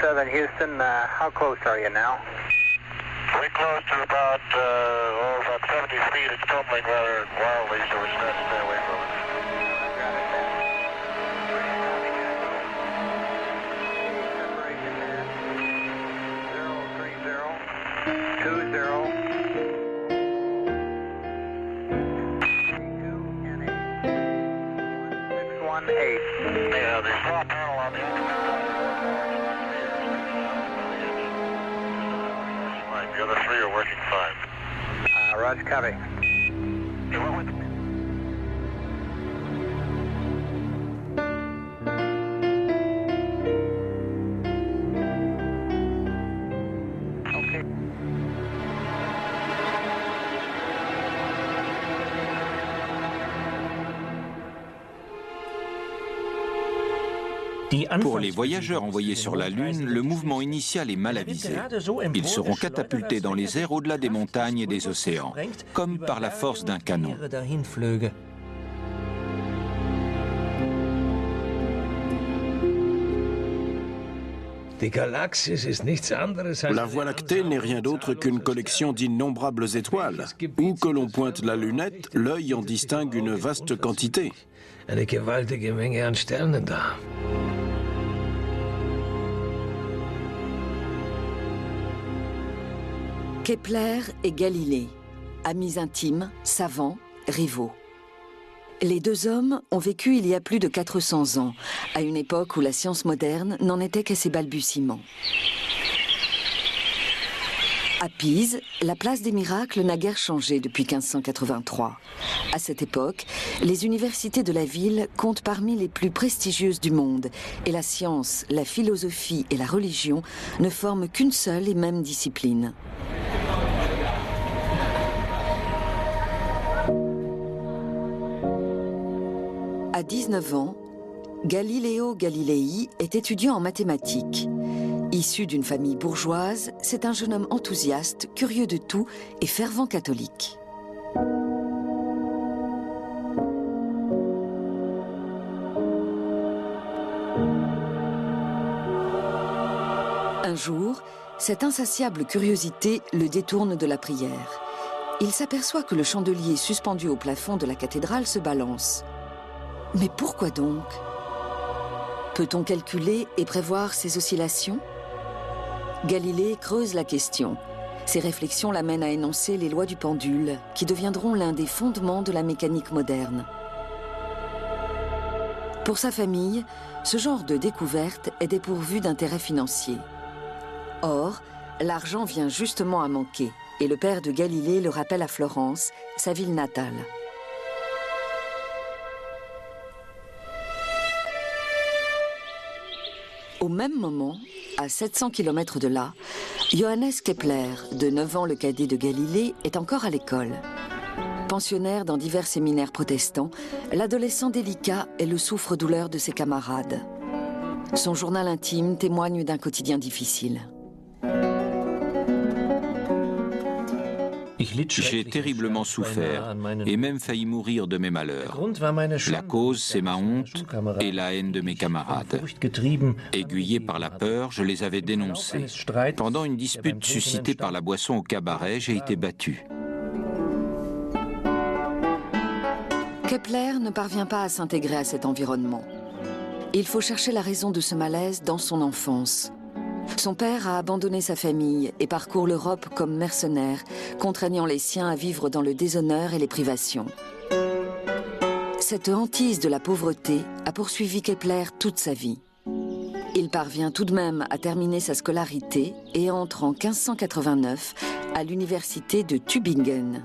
7 Houston, how close are you now? We're close to about 70 feet. It's tumbling rather wildly, so we're trying to stay away from it. Yeah, the small panel on the the other three are working fine. Roger, copy. Pour les voyageurs envoyés sur la Lune, le mouvement initial est mal avisé. Ils seront catapultés dans les airs au-delà des montagnes et des océans, comme par la force d'un canon. La Voie lactée n'est rien d'autre qu'une collection d'innombrables étoiles. Où que l'on pointe la lunette, l'œil en distingue une vaste quantité. Kepler et Galilée, amis intimes, savants, rivaux. Les deux hommes ont vécu il y a plus de 400 ans, à une époque où la science moderne n'en était qu'à ses balbutiements. À Pise, la place des miracles n'a guère changé depuis 1583. À cette époque, les universités de la ville comptent parmi les plus prestigieuses du monde, et la science, la philosophie et la religion ne forment qu'une seule et même discipline. À 19 ans, Galileo Galilei est étudiant en mathématiques. Issu d'une famille bourgeoise, c'est un jeune homme enthousiaste, curieux de tout et fervent catholique. Un jour, cette insatiable curiosité le détourne de la prière. Il s'aperçoit que le chandelier suspendu au plafond de la cathédrale se balance. Mais pourquoi donc? Peut-on calculer et prévoir ces oscillations? Galilée creuse la question. Ses réflexions l'amènent à énoncer les lois du pendule, qui deviendront l'un des fondements de la mécanique moderne. Pour sa famille, ce genre de découverte est dépourvu d'intérêt financier. Or, l'argent vient justement à manquer, et le père de Galilée le rappelle à Florence, sa ville natale. Au même moment, à 700 km de là, Johannes Kepler, de 9 ans le cadet de Galilée, est encore à l'école. Pensionnaire dans divers séminaires protestants, l'adolescent délicat est le souffre-douleur de ses camarades. Son journal intime témoigne d'un quotidien difficile. J'ai terriblement souffert et même failli mourir de mes malheurs. La cause, c'est ma honte et la haine de mes camarades. Aiguillé par la peur, je les avais dénoncés. Pendant une dispute suscitée par la boisson au cabaret, j'ai été battu. Kepler ne parvient pas à s'intégrer à cet environnement. Il faut chercher la raison de ce malaise dans son enfance. Son père a abandonné sa famille et parcourt l'Europe comme mercenaire, contraignant les siens à vivre dans le déshonneur et les privations. Cette hantise de la pauvreté a poursuivi Kepler toute sa vie. Il parvient tout de même à terminer sa scolarité et entre en 1589 à l'université de Tübingen.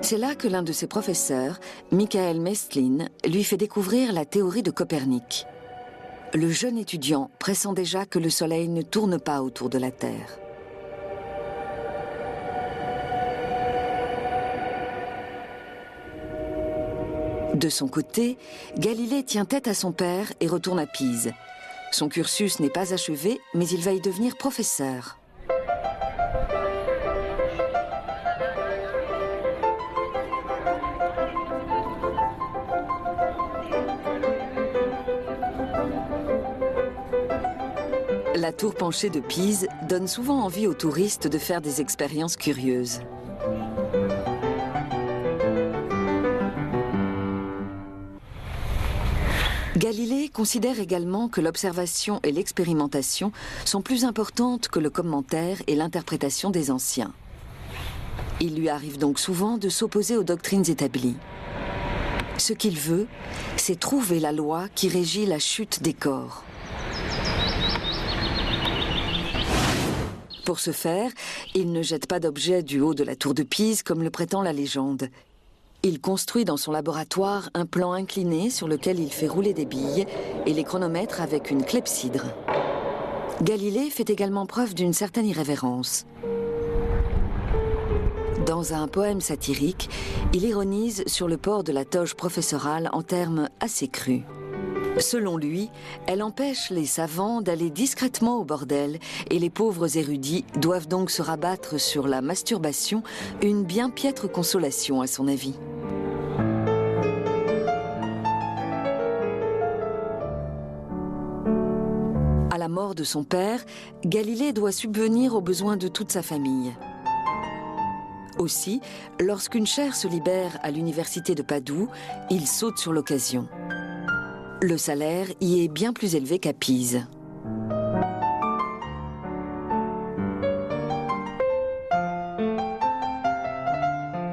C'est là que l'un de ses professeurs, Michael Maestlin, lui fait découvrir la théorie de Copernic. Le jeune étudiant pressent déjà que le Soleil ne tourne pas autour de la Terre. De son côté, Galilée tient tête à son père et retourne à Pise. Son cursus n'est pas achevé, mais il va y devenir professeur. La tour penchée de Pise donne souvent envie aux touristes de faire des expériences curieuses. Galilée considère également que l'observation et l'expérimentation sont plus importantes que le commentaire et l'interprétation des anciens. Il lui arrive donc souvent de s'opposer aux doctrines établies. Ce qu'il veut, c'est trouver la loi qui régit la chute des corps. Pour ce faire, il ne jette pas d'objets du haut de la tour de Pise comme le prétend la légende. Il construit dans son laboratoire un plan incliné sur lequel il fait rouler des billes et les chronomètre avec une clepsydre. Galilée fait également preuve d'une certaine irrévérence. Dans un poème satirique, il ironise sur le port de la toge professorale en termes assez crus. Selon lui, elle empêche les savants d'aller discrètement au bordel et les pauvres érudits doivent donc se rabattre sur la masturbation, une bien piètre consolation à son avis. À la mort de son père, Galilée doit subvenir aux besoins de toute sa famille. Aussi, lorsqu'une chaire se libère à l'université de Padoue, il saute sur l'occasion. Le salaire y est bien plus élevé qu'à Pise.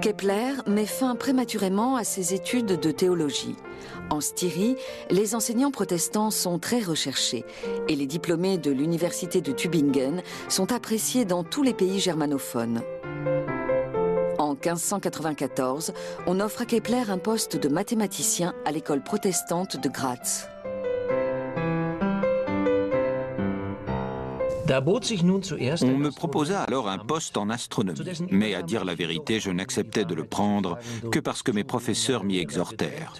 Kepler met fin prématurément à ses études de théologie. En Styrie, les enseignants protestants sont très recherchés et les diplômés de l'université de Tübingen sont appréciés dans tous les pays germanophones. En 1594, on offre à Kepler un poste de mathématicien à l'école protestante de Graz. On me proposa alors un poste en astronomie, mais à dire la vérité, je n'acceptais de le prendre que parce que mes professeurs m'y exhortèrent.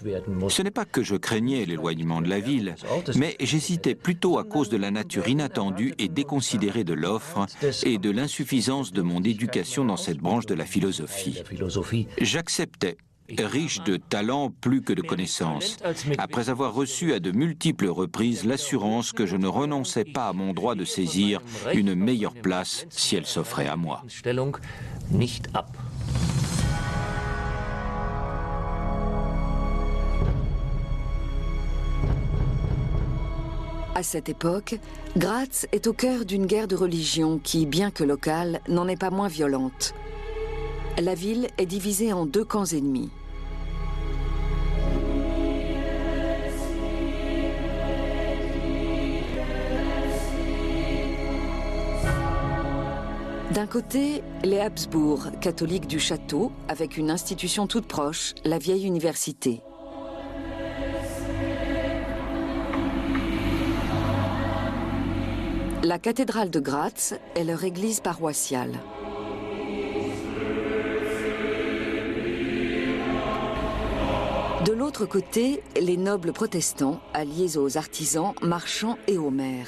Ce n'est pas que je craignais l'éloignement de la ville, mais j'hésitais plutôt à cause de la nature inattendue et déconsidérée de l'offre et de l'insuffisance de mon éducation dans cette branche de la philosophie. J'acceptais, riche de talent plus que de connaissances, après avoir reçu à de multiples reprises l'assurance que je ne renonçais pas à mon droit de saisir une meilleure place si elle s'offrait à moi. À cette époque, Graz est au cœur d'une guerre de religion qui, bien que locale, n'en est pas moins violente. La ville est divisée en deux camps ennemis. D'un côté, les Habsbourg, catholiques du château, avec une institution toute proche, la vieille université. La cathédrale de Graz est leur église paroissiale. De l'autre côté, les nobles protestants, alliés aux artisans, marchands et aux maires.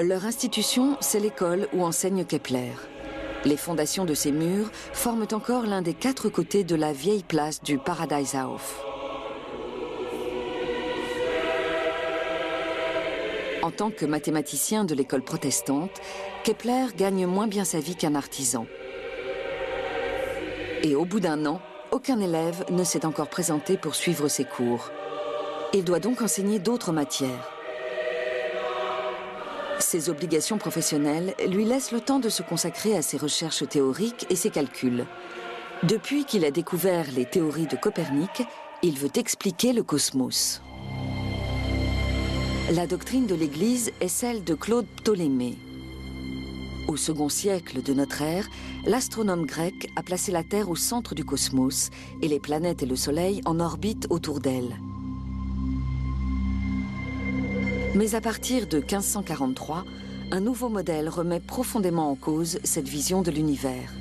Leur institution, c'est l'école où enseigne Kepler. Les fondations de ces murs forment encore l'un des 4 côtés de la vieille place du Paradishof. En tant que mathématicien de l'école protestante, Kepler gagne moins bien sa vie qu'un artisan. Et au bout d'un an, aucun élève ne s'est encore présenté pour suivre ses cours. Il doit donc enseigner d'autres matières. Ses obligations professionnelles lui laissent le temps de se consacrer à ses recherches théoriques et ses calculs. Depuis qu'il a découvert les théories de Copernic, il veut expliquer le cosmos. La doctrine de l'Église est celle de Claude Ptolémée. Au second siècle de notre ère, l'astronome grec a placé la Terre au centre du cosmos et les planètes et le Soleil en orbite autour d'elle. Mais à partir de 1543, un nouveau modèle remet profondément en cause cette vision de l'univers.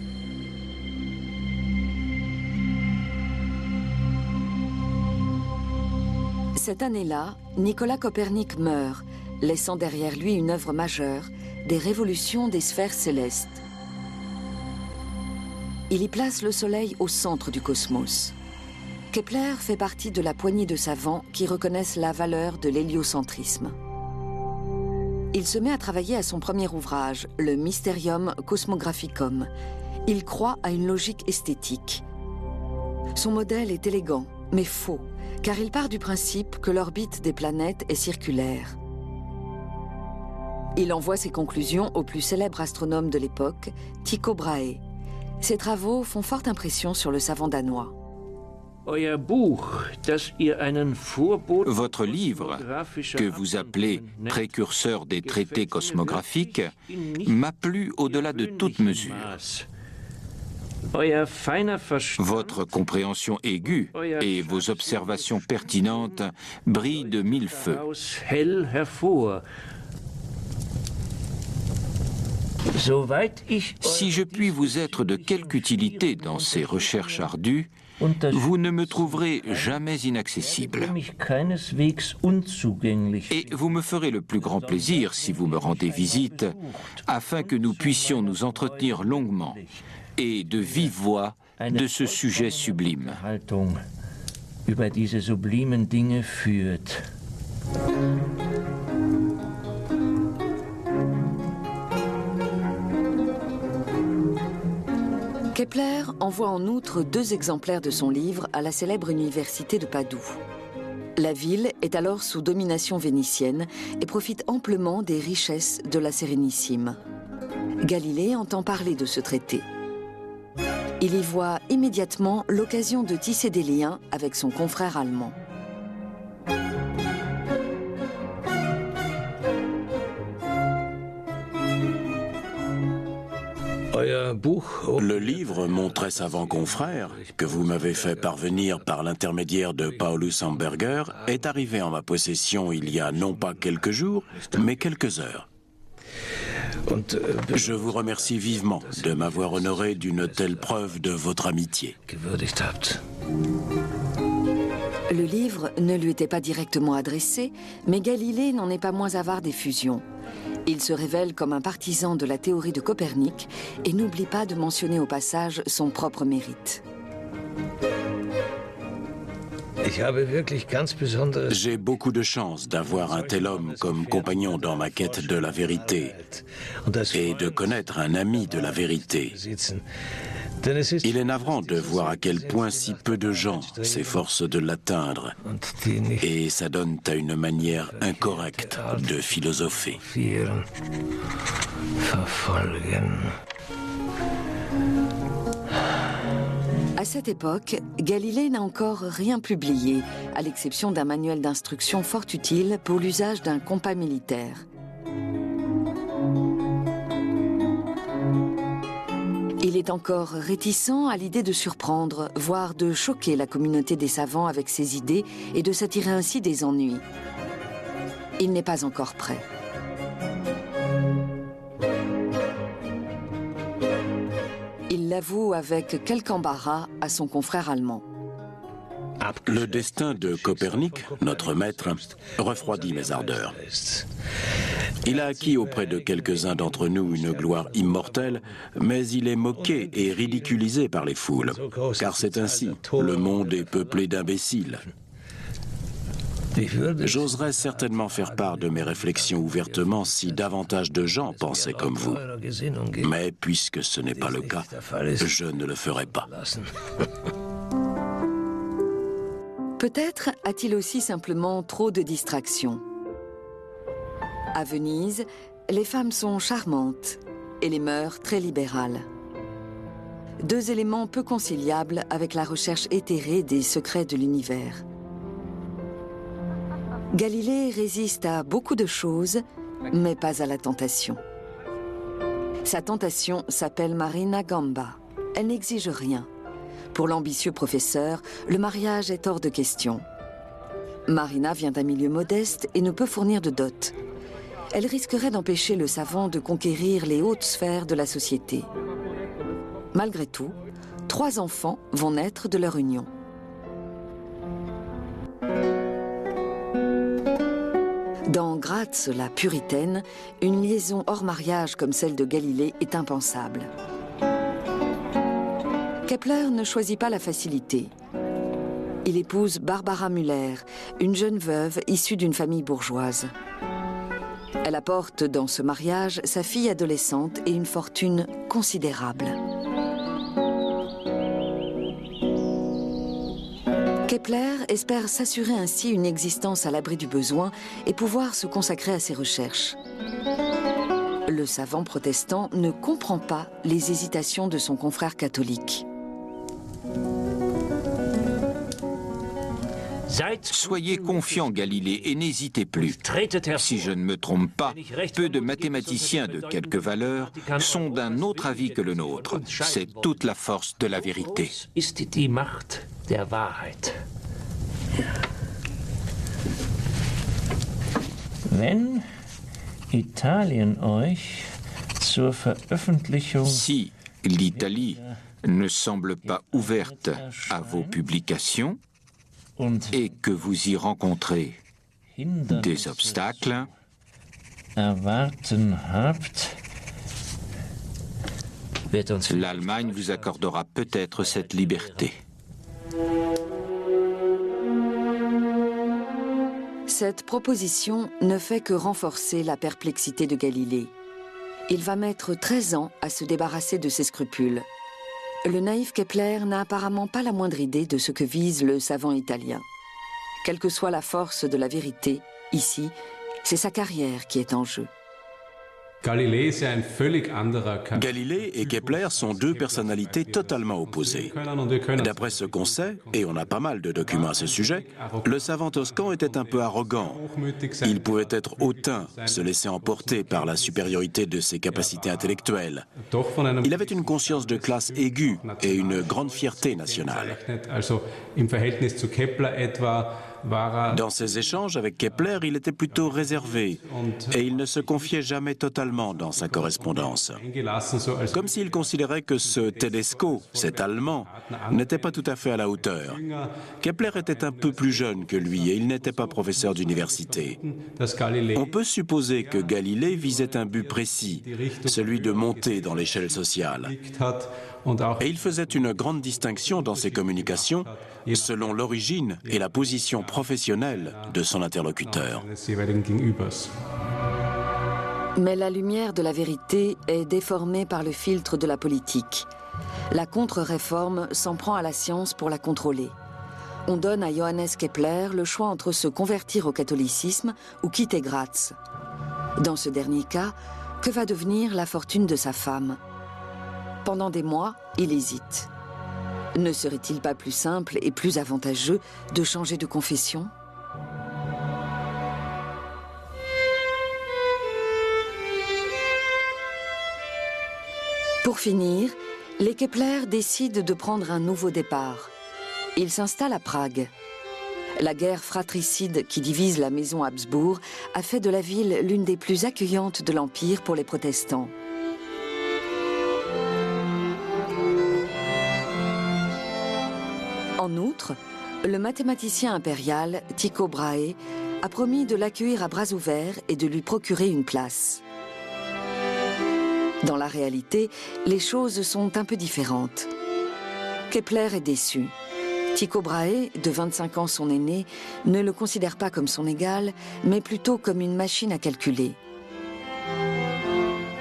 Cette année-là, Nicolas Copernic meurt, laissant derrière lui une œuvre majeure, des révolutions des sphères célestes. Il y place le Soleil au centre du cosmos. Kepler fait partie de la poignée de savants qui reconnaissent la valeur de l'héliocentrisme. il se met à travailler à son premier ouvrage, le Mysterium Cosmographicum. Il croit à une logique esthétique. Son modèle est élégant, mais faux, car il part du principe que l'orbite des planètes est circulaire. Il envoie ses conclusions au plus célèbre astronome de l'époque, Tycho Brahe. Ses travaux font forte impression sur le savant danois. Votre livre, que vous appelez « Précurseur des traités cosmographiques », m'a plu au-delà de toute mesure. Votre compréhension aiguë et vos observations pertinentes brillent de mille feux. Si je puis vous être de quelque utilité dans ces recherches ardues, vous ne me trouverez jamais inaccessible. Et vous me ferez le plus grand plaisir si vous me rendez visite, afin que nous puissions nous entretenir longuement et de vive voix de ce sujet sublime. Kepler envoie en outre 2 exemplaires de son livre à la célèbre université de Padoue. La ville est alors sous domination vénitienne et profite amplement des richesses de la Sérénissime. Galilée entend parler de ce traité. Il y voit immédiatement l'occasion de tisser des liens avec son confrère allemand. Le livre, mon très savant confrère, que vous m'avez fait parvenir par l'intermédiaire de Paulus Amberger, est arrivé en ma possession il y a non pas quelques jours, mais quelques heures. Je vous remercie vivement de m'avoir honoré d'une telle preuve de votre amitié. Le livre ne lui était pas directement adressé, mais Galilée n'en est pas moins avare d'effusion. Il se révèle comme un partisan de la théorie de Copernic et n'oublie pas de mentionner au passage son propre mérite. J'ai beaucoup de chance d'avoir un tel homme comme compagnon dans ma quête de la vérité et de connaître un ami de la vérité. Il est navrant de voir à quel point si peu de gens s'efforcent de l'atteindre et s'adonnent à une manière incorrecte de philosopher. À cette époque, Galilée n'a encore rien publié, à l'exception d'un manuel d'instruction fort utile pour l'usage d'un compas militaire. Il est encore réticent à l'idée de surprendre, voire de choquer la communauté des savants avec ses idées et de s'attirer ainsi des ennuis. Il n'est pas encore prêt. Il l'avoue avec quelque embarras à son confrère allemand. Le destin de Copernic, notre maître, refroidit mes ardeurs. Il a acquis auprès de quelques-uns d'entre nous une gloire immortelle, mais il est moqué et ridiculisé par les foules, car c'est ainsi, le monde est peuplé d'imbéciles. J'oserais certainement faire part de mes réflexions ouvertement si davantage de gens pensaient comme vous. Mais puisque ce n'est pas le cas, je ne le ferai pas. Peut-être a-t-il aussi simplement trop de distractions. À Venise, les femmes sont charmantes et les mœurs très libérales. 2 éléments peu conciliables avec la recherche éthérée des secrets de l'univers. Galilée résiste à beaucoup de choses, mais pas à la tentation. Sa tentation s'appelle Marina Gamba. Elle n'exige rien. Pour l'ambitieux professeur, le mariage est hors de question. Marina vient d'un milieu modeste et ne peut fournir de dot. Elle risquerait d'empêcher le savant de conquérir les hautes sphères de la société. Malgré tout, 3 enfants vont naître de leur union. Dans Gratz, la puritaine, une liaison hors mariage comme celle de Galilée est impensable. Kepler ne choisit pas la facilité. Il épouse Barbara Müller, une jeune veuve issue d'une famille bourgeoise. Elle apporte dans ce mariage sa fille adolescente et une fortune considérable. Kepler espère s'assurer ainsi une existence à l'abri du besoin et pouvoir se consacrer à ses recherches. Le savant protestant ne comprend pas les hésitations de son confrère catholique. Soyez confiant, Galilée, et n'hésitez plus. Si je ne me trompe pas, peu de mathématiciens de quelque valeur sont d'un autre avis que le nôtre. C'est toute la force de la vérité. Si l'Italie ne semble pas ouverte à vos publications et que vous y rencontrez des obstacles, l'Allemagne vous accordera peut-être cette liberté. Cette proposition ne fait que renforcer la perplexité de Galilée. Il va mettre 13 ans à se débarrasser de ses scrupules. Le naïf Kepler n'a apparemment pas la moindre idée de ce que vise le savant italien. Quelle que soit la force de la vérité, ici, c'est sa carrière qui est en jeu. Galilée et Kepler sont deux personnalités totalement opposées. D'après ce qu'on sait, et on a pas mal de documents à ce sujet, le savant toscan était un peu arrogant. Il pouvait être hautain, se laisser emporter par la supériorité de ses capacités intellectuelles. Il avait une conscience de classe aiguë et une grande fierté nationale. Dans ses échanges avec Kepler, il était plutôt réservé et il ne se confiait jamais totalement dans sa correspondance. Comme s'il considérait que ce Tedesco, cet Allemand, n'était pas tout à fait à la hauteur. Kepler était un peu plus jeune que lui et il n'était pas professeur d'université. On peut supposer que Galilée visait un but précis, celui de monter dans l'échelle sociale. Et il faisait une grande distinction dans ses communications selon l'origine et la position professionnelle de son interlocuteur. Mais la lumière de la vérité est déformée par le filtre de la politique. La contre-réforme s'en prend à la science pour la contrôler. On donne à Johannes Kepler le choix entre se convertir au catholicisme ou quitter Graz. Dans ce dernier cas, que va devenir la fortune de sa femme ? Pendant des mois, il hésite. Ne serait-il pas plus simple et plus avantageux de changer de confession ? Pour finir, les Kepler décident de prendre un nouveau départ. Ils s'installent à Prague. La guerre fratricide qui divise la maison Habsbourg a fait de la ville l'une des plus accueillantes de l'Empire pour les protestants. En outre, le mathématicien impérial, Tycho Brahe, a promis de l'accueillir à bras ouverts et de lui procurer une place. Dans la réalité, les choses sont un peu différentes. Kepler est déçu. Tycho Brahe, de 25 ans son aîné, ne le considère pas comme son égal, mais plutôt comme une machine à calculer.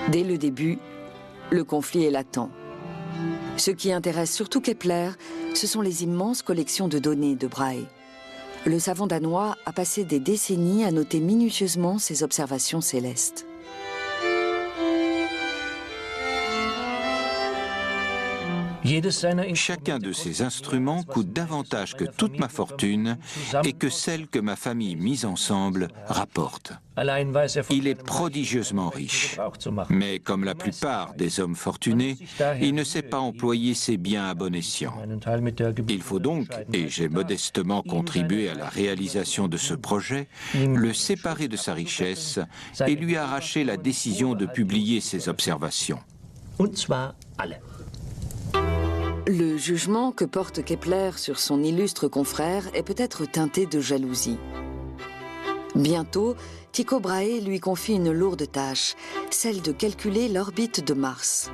Dès le début, le conflit est latent. Ce qui intéresse surtout Kepler, ce sont les immenses collections de données de Brahe. Le savant danois a passé des décennies à noter minutieusement ses observations célestes. Chacun de ces instruments coûte davantage que toute ma fortune et que celle que ma famille mise ensemble rapporte. Il est prodigieusement riche, mais comme la plupart des hommes fortunés, il ne sait pas employer ses biens à bon escient. Il faut donc, et j'ai modestement contribué à la réalisation de ce projet, le séparer de sa richesse et lui arracher la décision de publier ses observations. Le jugement que porte Kepler sur son illustre confrère est peut-être teinté de jalousie. Bientôt, Tycho Brahe lui confie une lourde tâche, celle de calculer l'orbite de Mars.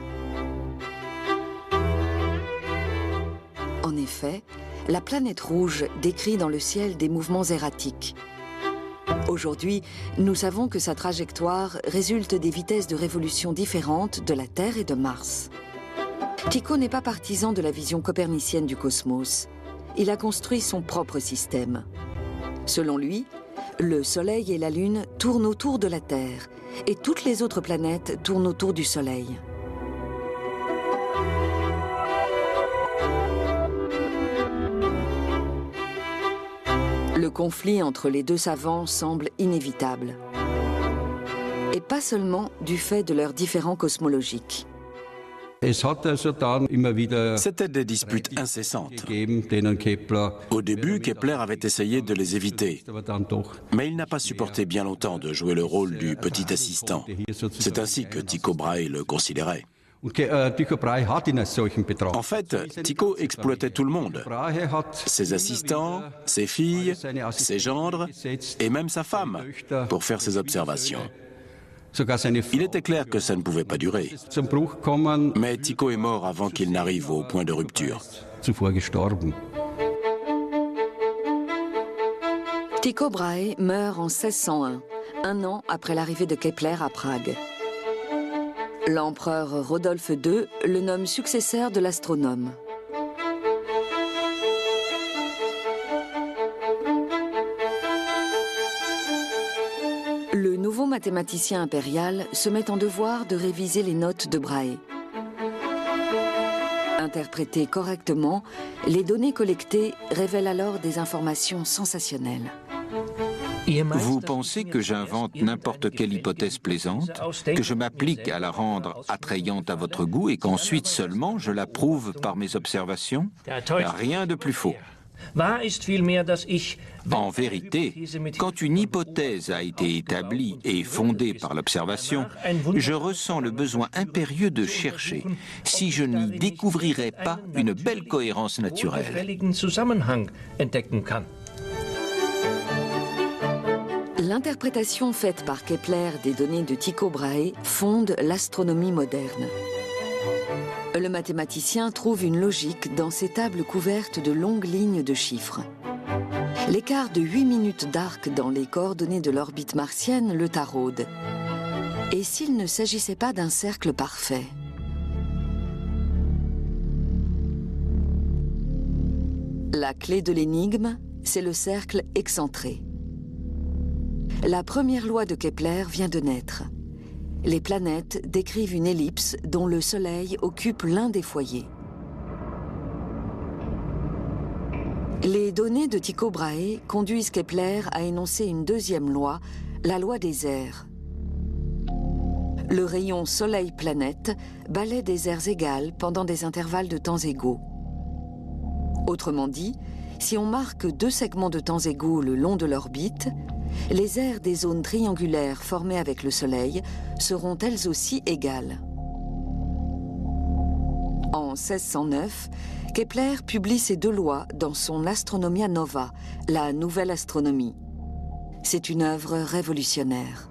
En effet, la planète rouge décrit dans le ciel des mouvements erratiques. Aujourd'hui, nous savons que sa trajectoire résulte des vitesses de révolution différentes de la Terre et de Mars. Tycho n'est pas partisan de la vision copernicienne du cosmos. Il a construit son propre système. Selon lui, le Soleil et la Lune tournent autour de la Terre et toutes les autres planètes tournent autour du Soleil. Le conflit entre les deux savants semble inévitable. Et pas seulement du fait de leurs différends cosmologiques. C'étaient des disputes incessantes. Au début, Kepler avait essayé de les éviter, mais il n'a pas supporté bien longtemps de jouer le rôle du petit assistant. C'est ainsi que Tycho Brahe le considérait. En fait, Tycho exploitait tout le monde, ses assistants, ses filles, ses gendres et même sa femme, pour faire ses observations. Il était clair que ça ne pouvait pas durer, mais Tycho est mort avant qu'il n'arrive au point de rupture. Tycho Brahe meurt en 1601, un an après l'arrivée de Kepler à Prague. L'empereur Rodolphe II le nomme successeur de l'astronome. Le nouveau mathématicien impérial se met en devoir de réviser les notes de Brahe. Interprétées correctement, les données collectées révèlent alors des informations sensationnelles. Vous pensez que j'invente n'importe quelle hypothèse plaisante, que je m'applique à la rendre attrayante à votre goût et qu'ensuite seulement je la prouve par mes observations? Rien de plus faux. En vérité, quand une hypothèse a été établie et fondée par l'observation, je ressens le besoin impérieux de chercher si je n'y découvrirais pas une belle cohérence naturelle. L'interprétation faite par Kepler des données de Tycho Brahe fonde l'astronomie moderne. Le mathématicien trouve une logique dans ces tables couvertes de longues lignes de chiffres. L'écart de 8 minutes d'arc dans les coordonnées de l'orbite martienne le taraude. Et s'il ne s'agissait pas d'un cercle parfait? La clé de l'énigme, c'est le cercle excentré. La première loi de Kepler vient de naître. Les planètes décrivent une ellipse dont le Soleil occupe l'un des foyers. Les données de Tycho Brahe conduisent Kepler à énoncer une deuxième loi, la loi des aires. Le rayon Soleil-planète balaie des aires égales pendant des intervalles de temps égaux. Autrement dit, si on marque deux segments de temps égaux le long de l'orbite, les aires des zones triangulaires formées avec le Soleil seront elles aussi égales. En 1609, Kepler publie ces deux lois dans son Astronomia Nova, la nouvelle astronomie. C'est une œuvre révolutionnaire.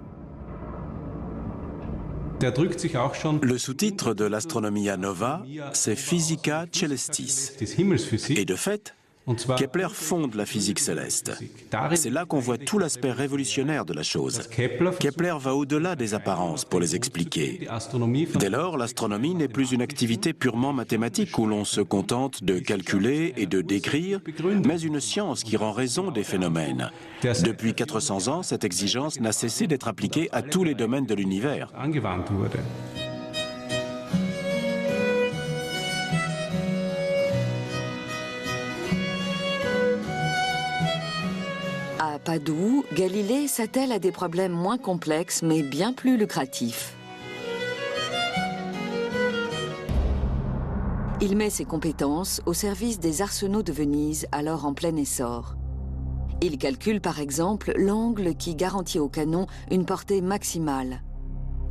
Le sous-titre de l'Astronomia Nova, c'est Physica Celestis. Et de fait, Kepler fonde la physique céleste. C'est là qu'on voit tout l'aspect révolutionnaire de la chose. Kepler va au-delà des apparences pour les expliquer. Dès lors, l'astronomie n'est plus une activité purement mathématique où l'on se contente de calculer et de décrire, mais une science qui rend raison des phénomènes. Depuis 400 ans, cette exigence n'a cessé d'être appliquée à tous les domaines de l'univers. À Padoue, Galilée s'attelle à des problèmes moins complexes mais bien plus lucratifs. Il met ses compétences au service des arsenaux de Venise, alors en plein essor. Il calcule par exemple l'angle qui garantit au canon une portée maximale.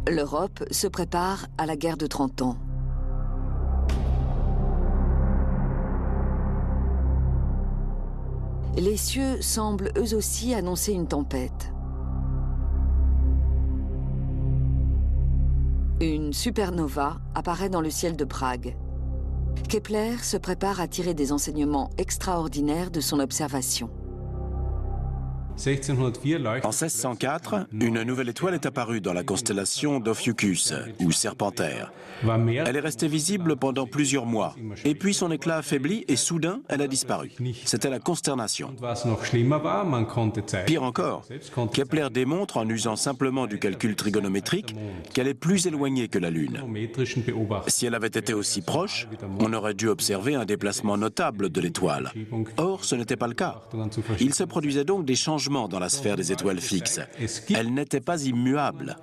L'Europe se prépare à la guerre de 30 ans. Les cieux semblent eux aussi annoncer une tempête. Une supernova apparaît dans le ciel de Prague. Kepler se prépare à tirer des enseignements extraordinaires de son observation. En 1604, une nouvelle étoile est apparue dans la constellation d'Ophiuchus, ou Serpentaire. Elle est restée visible pendant plusieurs mois, et puis son éclat affaibli et soudain, elle a disparu. C'était la consternation. Pire encore, Kepler démontre en usant simplement du calcul trigonométrique qu'elle est plus éloignée que la Lune. Si elle avait été aussi proche, on aurait dû observer un déplacement notable de l'étoile. Or, ce n'était pas le cas. Il se produisait donc des changements dans la sphère des étoiles fixes. Elle n'était pas immuable.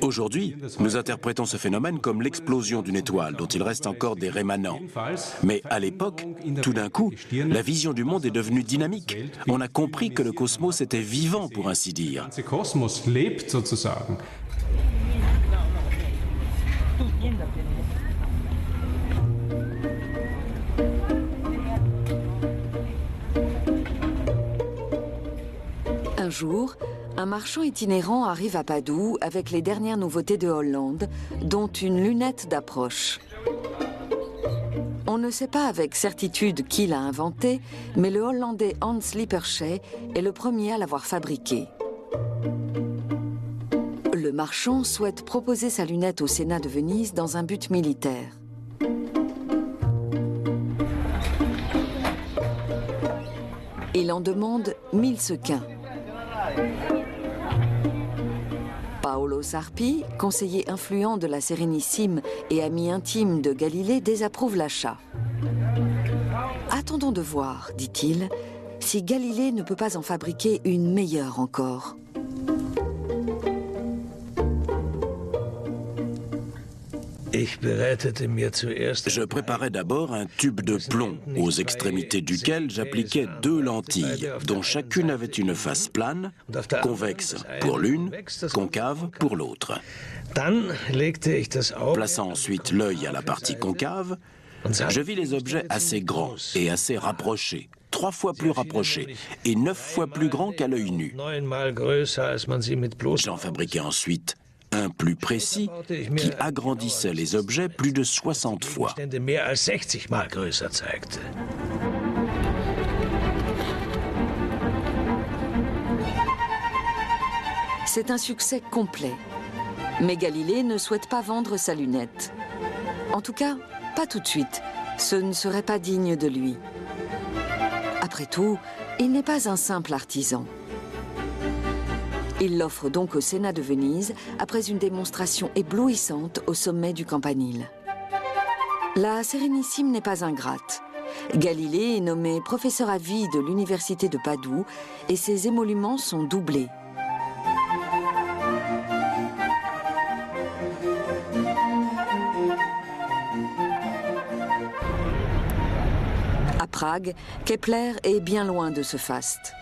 Aujourd'hui, nous interprétons ce phénomène comme l'explosion d'une étoile dont il reste encore des rémanents. Mais à l'époque, tout d'un coup, la vision du monde est devenue dynamique. On a compris que le cosmos était vivant, pour ainsi dire. Un jour, un marchand itinérant arrive à Padoue avec les dernières nouveautés de Hollande, dont une lunette d'approche. On ne sait pas avec certitude qui l'a inventée, mais le Hollandais Hans Lippershey est le premier à l'avoir fabriquée. Le marchand souhaite proposer sa lunette au Sénat de Venise dans un but militaire. Il en demande 1000 sequins. Paolo Sarpi, conseiller influent de la Sérénissime et ami intime de Galilée, désapprouve l'achat. « Attendons de voir, dit-il, si Galilée ne peut pas en fabriquer une meilleure encore. » Je préparais d'abord un tube de plomb, aux extrémités duquel j'appliquais 2 lentilles, dont chacune avait une face plane, convexe pour l'une, concave pour l'autre. Plaçant ensuite l'œil à la partie concave, je vis les objets assez grands et assez rapprochés, 3 fois plus rapprochés et 9 fois plus grands qu'à l'œil nu. J'en fabriquai ensuite un plus précis qui agrandissait les objets plus de 60 fois. C'est un succès complet. Mais Galilée ne souhaite pas vendre sa lunette. En tout cas, pas tout de suite. Ce ne serait pas digne de lui. Après tout, il n'est pas un simple artisan. Il l'offre donc au Sénat de Venise après une démonstration éblouissante au sommet du Campanile. La Sérénissime n'est pas ingrate. Galilée est nommé professeur à vie de l'université de Padoue et ses émoluments sont doublés. À Prague, Kepler est bien loin de ce faste.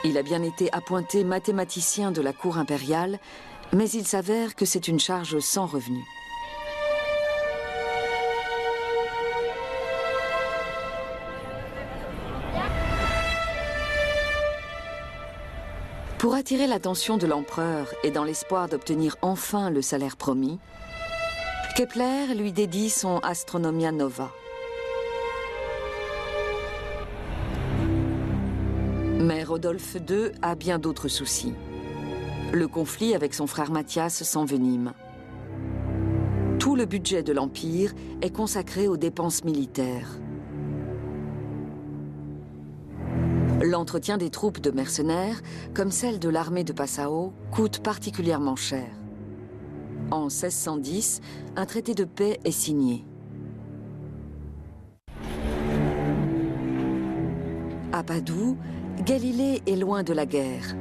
Il a bien été appointé mathématicien de la cour impériale, mais il s'avère que c'est une charge sans revenu. Pour attirer l'attention de l'empereur et dans l'espoir d'obtenir enfin le salaire promis, Kepler lui dédie son Astronomia Nova. Mais Rodolphe II a bien d'autres soucis. Le conflit avec son frère Mathias s'envenime. Tout le budget de l'Empire est consacré aux dépenses militaires. L'entretien des troupes de mercenaires, comme celle de l'armée de Passau, coûte particulièrement cher. En 1610, un traité de paix est signé. À Padoue, Galilée est loin de la guerre.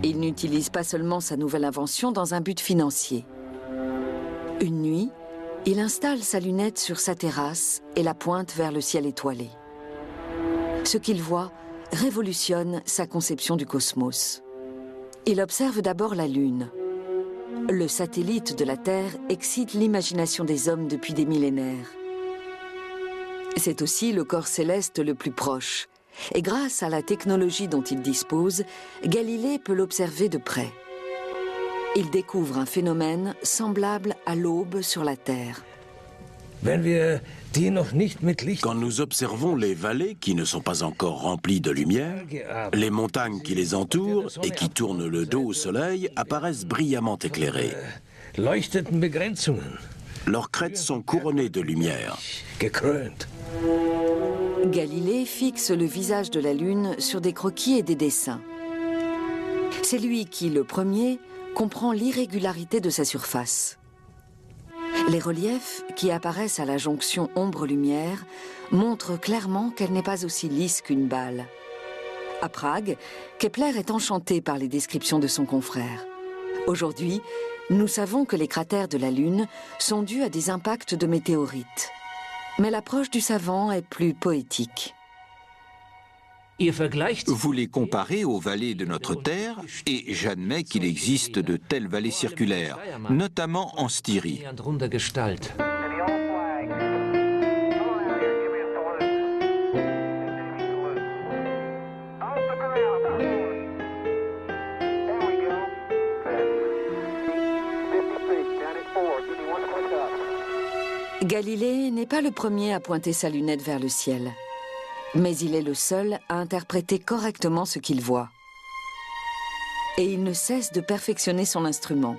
Il n'utilise pas seulement sa nouvelle invention dans un but financier. Une nuit, il installe sa lunette sur sa terrasse et la pointe vers le ciel étoilé. Ce qu'il voit révolutionne sa conception du cosmos. Il observe d'abord la Lune. Le satellite de la Terre excite l'imagination des hommes depuis des millénaires. C'est aussi le corps céleste le plus proche. Et grâce à la technologie dont il dispose, Galilée peut l'observer de près. Il découvre un phénomène semblable à l'aube sur la Terre. Quand nous observons les vallées qui ne sont pas encore remplies de lumière, les montagnes qui les entourent et qui tournent le dos au soleil apparaissent brillamment éclairées. Leurs crêtes sont couronnées de lumière. Galilée fixe le visage de la Lune sur des croquis et des dessins. C'est lui qui, le premier, comprend l'irrégularité de sa surface. Les reliefs qui apparaissent à la jonction ombre-lumière montrent clairement qu'elle n'est pas aussi lisse qu'une balle. À Prague, Kepler est enchanté par les descriptions de son confrère. Aujourd'hui, nous savons que les cratères de la Lune sont dus à des impacts de météorites. Mais l'approche du savant est plus poétique. Vous les comparez aux vallées de notre Terre, et j'admets qu'il existe de telles vallées circulaires, notamment en Styrie. Galilée n'est pas le premier à pointer sa lunette vers le ciel. Mais il est le seul à interpréter correctement ce qu'il voit. Et il ne cesse de perfectionner son instrument.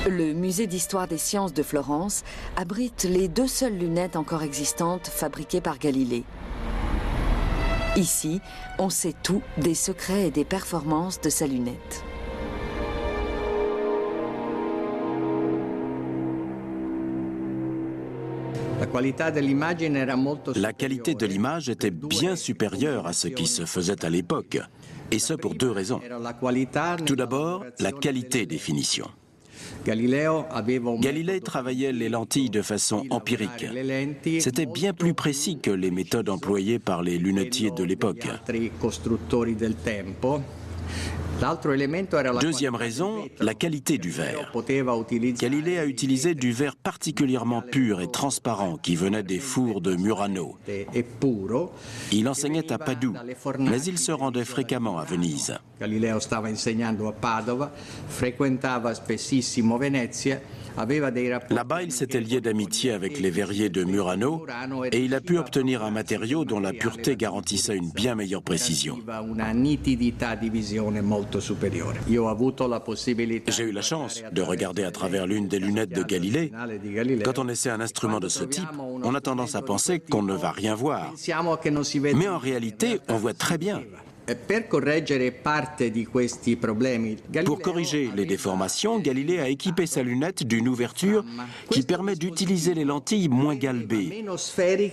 Le musée d'histoire des sciences de Florence abrite les 2 seules lunettes encore existantes fabriquées par Galilée. Ici, on sait tout des secrets et des performances de sa lunette. La qualité de l'image était bien supérieure à ce qui se faisait à l'époque, et ce pour 2 raisons. Tout d'abord, la qualité des finitions. Galilée travaillait les lentilles de façon empirique. C'était bien plus précis que les méthodes employées par les lunetiers de l'époque. Deuxième raison, la qualité du verre. Galilée a utilisé du verre particulièrement pur et transparent qui venait des fours de Murano. Il enseignait à Padoue, mais il se rendait fréquemment à Venise. Là-bas, il s'était lié d'amitié avec les verriers de Murano et il a pu obtenir un matériau dont la pureté garantissait une bien meilleure précision. J'ai eu la chance de regarder à travers l'une des lunettes de Galilée. Quand on essaie un instrument de ce type, on a tendance à penser qu'on ne va rien voir. Mais en réalité, on voit très bien. Pour corriger les déformations, Galilée a équipé sa lunette d'une ouverture qui permet d'utiliser les lentilles moins galbées.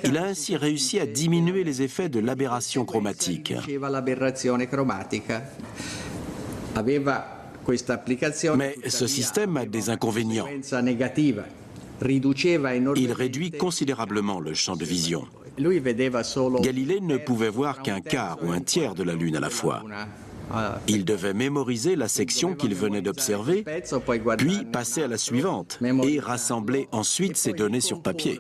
Il a ainsi réussi à diminuer les effets de l'aberration chromatique. Mais ce système a des inconvénients. Il réduit considérablement le champ de vision. Galilée ne pouvait voir qu'un quart ou un tiers de la Lune à la fois. Il devait mémoriser la section qu'il venait d'observer, puis passer à la suivante et rassembler ensuite ces données sur papier.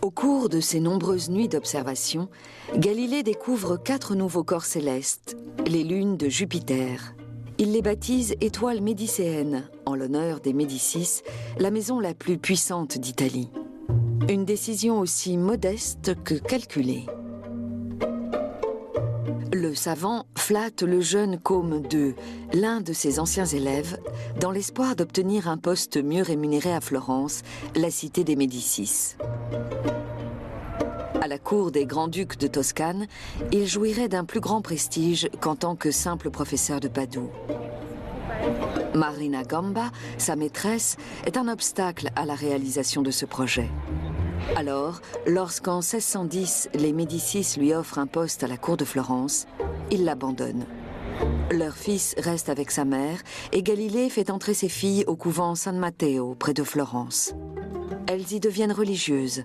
Au cours de ces nombreuses nuits d'observation, Galilée découvre 4 nouveaux corps célestes, les lunes de Jupiter. Il les baptise étoiles médicéennes, en l'honneur des Médicis, la maison la plus puissante d'Italie. Une décision aussi modeste que calculée. Le savant flatte le jeune Côme II, l'un de ses anciens élèves, dans l'espoir d'obtenir un poste mieux rémunéré à Florence, la cité des Médicis. À la cour des grands-ducs de Toscane, il jouirait d'un plus grand prestige qu'en tant que simple professeur de Padoue. Marina Gamba, sa maîtresse, est un obstacle à la réalisation de ce projet. Alors, lorsqu'en 1610, les Médicis lui offrent un poste à la cour de Florence, il l'abandonne. Leur fils reste avec sa mère et Galilée fait entrer ses filles au couvent San Matteo, près de Florence. Elles y deviennent religieuses.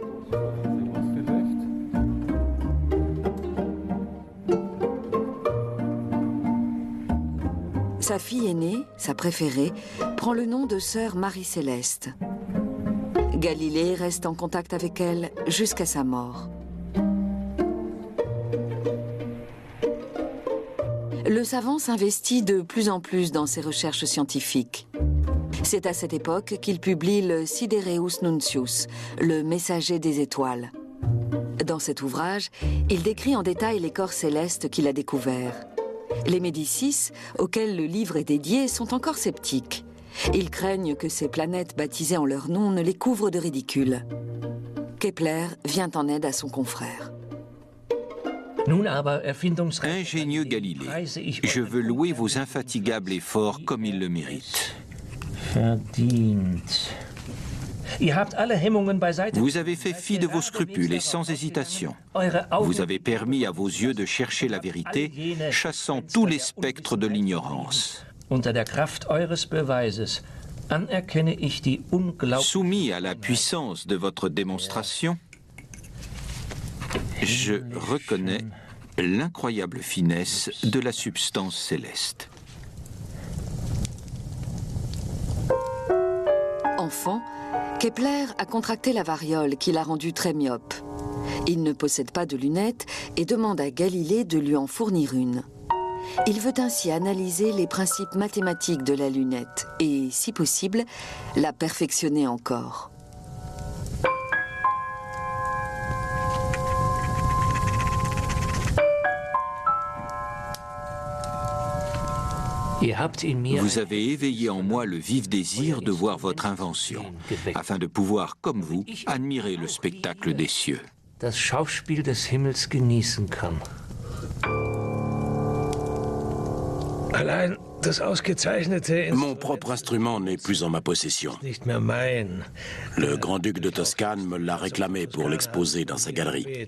Sa fille aînée, sa préférée, prend le nom de sœur Marie-Céleste. Galilée reste en contact avec elle jusqu'à sa mort. le savant s'investit de plus en plus dans ses recherches scientifiques. C'est à cette époque qu'il publie le Sidereus Nuncius, le messager des étoiles. Dans cet ouvrage, il décrit en détail les corps célestes qu'il a découverts. Les Médicis, auxquels le livre est dédié, sont encore sceptiques. Ils craignent que ces planètes baptisées en leur nom ne les couvrent de ridicule. Kepler vient en aide à son confrère. Ingénieux Galilée, je veux louer vos infatigables efforts comme ils le méritent. Vous avez fait fi de vos scrupules et sans hésitation. Vous avez permis à vos yeux de chercher la vérité, chassant tous les spectres de l'ignorance. Soumis à la puissance de votre démonstration, je reconnais l'incroyable finesse de la substance céleste. Enfant, Kepler a contracté la variole qui l'a rendu très myope. Il ne possède pas de lunettes et demande à Galilée de lui en fournir une. Il veut ainsi analyser les principes mathématiques de la lunette et, si possible, la perfectionner encore. Vous avez éveillé en moi le vif désir de voir votre invention, afin de pouvoir, comme vous, admirer le spectacle des cieux. Mon propre instrument n'est plus en ma possession. Le grand-duc de Toscane me l'a réclamé pour l'exposer dans sa galerie.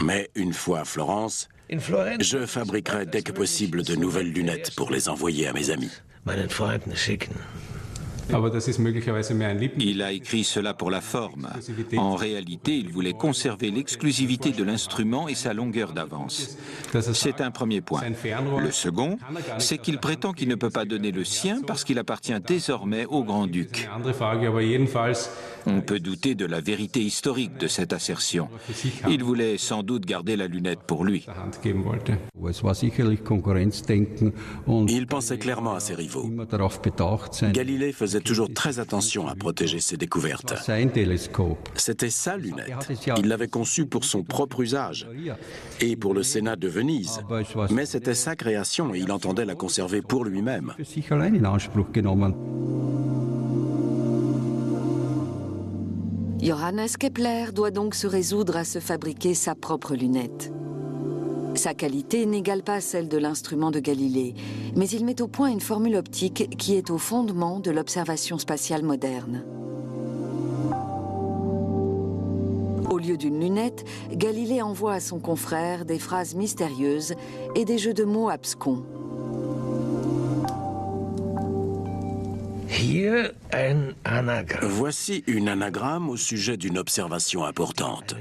Mais une fois à Florence, je fabriquerai dès que possible de nouvelles lunettes pour les envoyer à mes amis. Il a écrit cela pour la forme. En réalité, il voulait conserver l'exclusivité de l'instrument et sa longueur d'avance. C'est un premier point. Le second, c'est qu'il prétend qu'il ne peut pas donner le sien parce qu'il appartient désormais au grand-duc. On peut douter de la vérité historique de cette assertion. Il voulait sans doute garder la lunette pour lui. Il pensait clairement à ses rivaux. Galilée faisait toujours très attention à protéger ses découvertes. C'était sa lunette. Il l'avait conçue pour son propre usage et pour le Sénat de Venise. Mais c'était sa création et il entendait la conserver pour lui-même. Johannes Kepler doit donc se résoudre à se fabriquer sa propre lunette. Sa qualité n'égale pas celle de l'instrument de Galilée, mais il met au point une formule optique qui est au fondement de l'observation spatiale moderne. Au lieu d'une lunette, Galilée envoie à son confrère des phrases mystérieuses et des jeux de mots abscons. Voici une anagramme au sujet d'une observation importante.